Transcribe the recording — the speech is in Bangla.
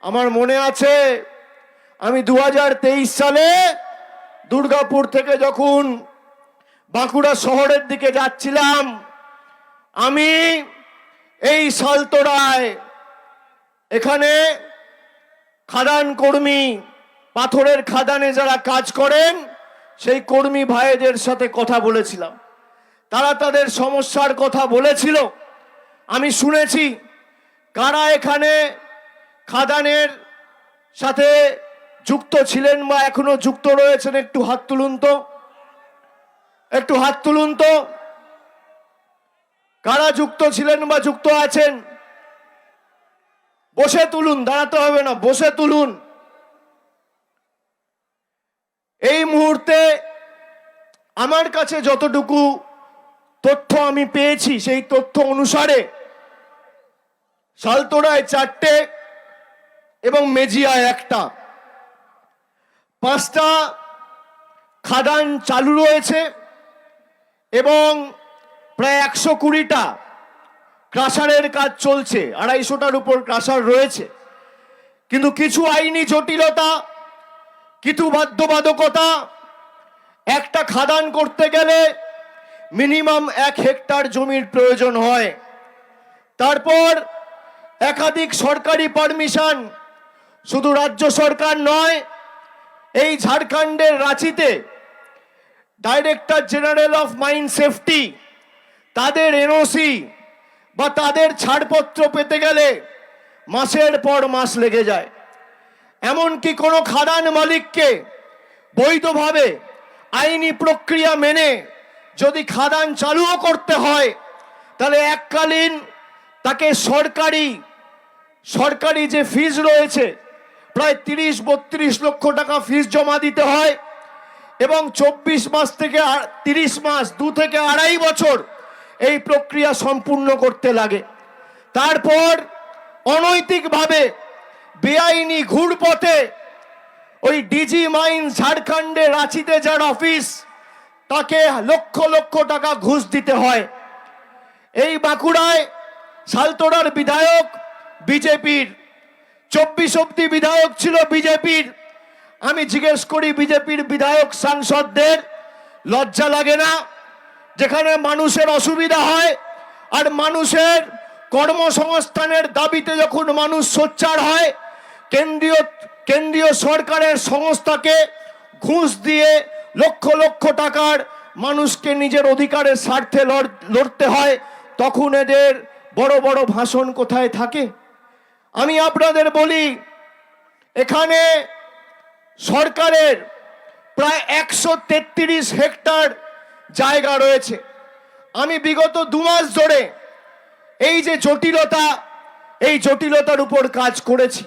আমার মনে আছে আমি 2023 সালে দুর্গাপুর থেকে যখন বাঁকুড়া শহরের দিকে যাচ্ছিলাম, আমি এই সালতোরায় এখানে খাদান কর্মী, পাথরের খাদানে যারা কাজ করেন সেই কর্মী ভাইদের সাথে কথা বলেছিলাম। তারা তাদের সমস্যার কথা বলেছিল, আমি শুনেছি। কারা এখানে খাদানের সাথে যুক্ত ছিলেন বা এখনো যুক্ত রয়েছেন একটু হাত তুলুন তো, একটু হাত তুলুন তো। কারা যুক্ত ছিলেন বা যুক্ত আছেন? বসে তুলুন, দাঁড়াতে হবে না, বসে তুলুন। এই মুহূর্তে আমার কাছে যতটুকু তথ্য আমি পেয়েছি সেই তথ্য অনুসারে সালতোরায় 4টে এবং মেজিয়ায় 1টা, 5টা খাদান চালু রয়েছে এবং প্রায় 120টা ক্রাশারের কাজ চলছে। 250টার উপর ক্রাশার রয়েছে, কিন্তু কিছু আইনি জটিলতা, কিছু বাধ্যবাধকতা। একটা খাদান করতে গেলে মিনিমাম 1 হেক্টর জমির প্রয়োজন হয়। তারপর একাধিক সরকারি পারমিশন, শুধু রাজ্য সরকার নয়, এই ঝাড়খণ্ডের রাঁচিতে director general of mine safety, তাদের এনওসি বা তাদের ছাড়পত্র পেতে গেলে মাসের পর মাস লেগে যায়। এমনকি কোনো খাদান মালিককে বৈধভাবে আইনি প্রক্রিয়া মেনে যদি খাদান চালুও করতে হয়, তাহলে এককালীন তাকে সরকারি যে ফিজ রয়েছে প্রায় 30-32 লক্ষ টাকা ফিজ জমা দিতে হয় এবং 24 মাস থেকে 30 মাস, 2 থেকে 2.5 বছর এই প্রক্রিয়া সম্পূর্ণ করতে লাগে। তারপর অনৈতিকভাবে বেআইনি ঘুরপথে ওই ডিজি মাইন্স ঝাড়খণ্ডে রাঁচিতে যার অফিস, তাকে লক্ষ লক্ষ টাকা ঘুষ দিতে হয়। এই বাঁকুড়ায় সালতোরার বিধায়ক বিজেপির, 24 অব্দি বিধায়ক ছিল বিজেপির। আমি জিজ্ঞেস করি বিজেপির বিধায়ক সাংসদদের লজ্জা লাগে না? যেখানে মানুষের অসুবিধা হয় আর মানুষের কর্মসংস্থানের দাবিতে যখন মানুষ সোচ্চার হয়, কেন্দ্রীয় সরকারের সংস্থাকে ঘুষ দিয়ে লক্ষ লক্ষ টাকার মানুষকে নিজের অধিকারের স্বার্থে লড়তে হয়, তখন এদের বড় বড় ভাষণ কোথায় থাকে? আমি আপনাদের বলি, এখানে সরকারের প্রায় 133 হেক্টর জায়গা রয়েছে। আমি বিগত 2 মাস ধরে এই যে জটিলতা, এই জটিলতার উপর কাজ করেছি।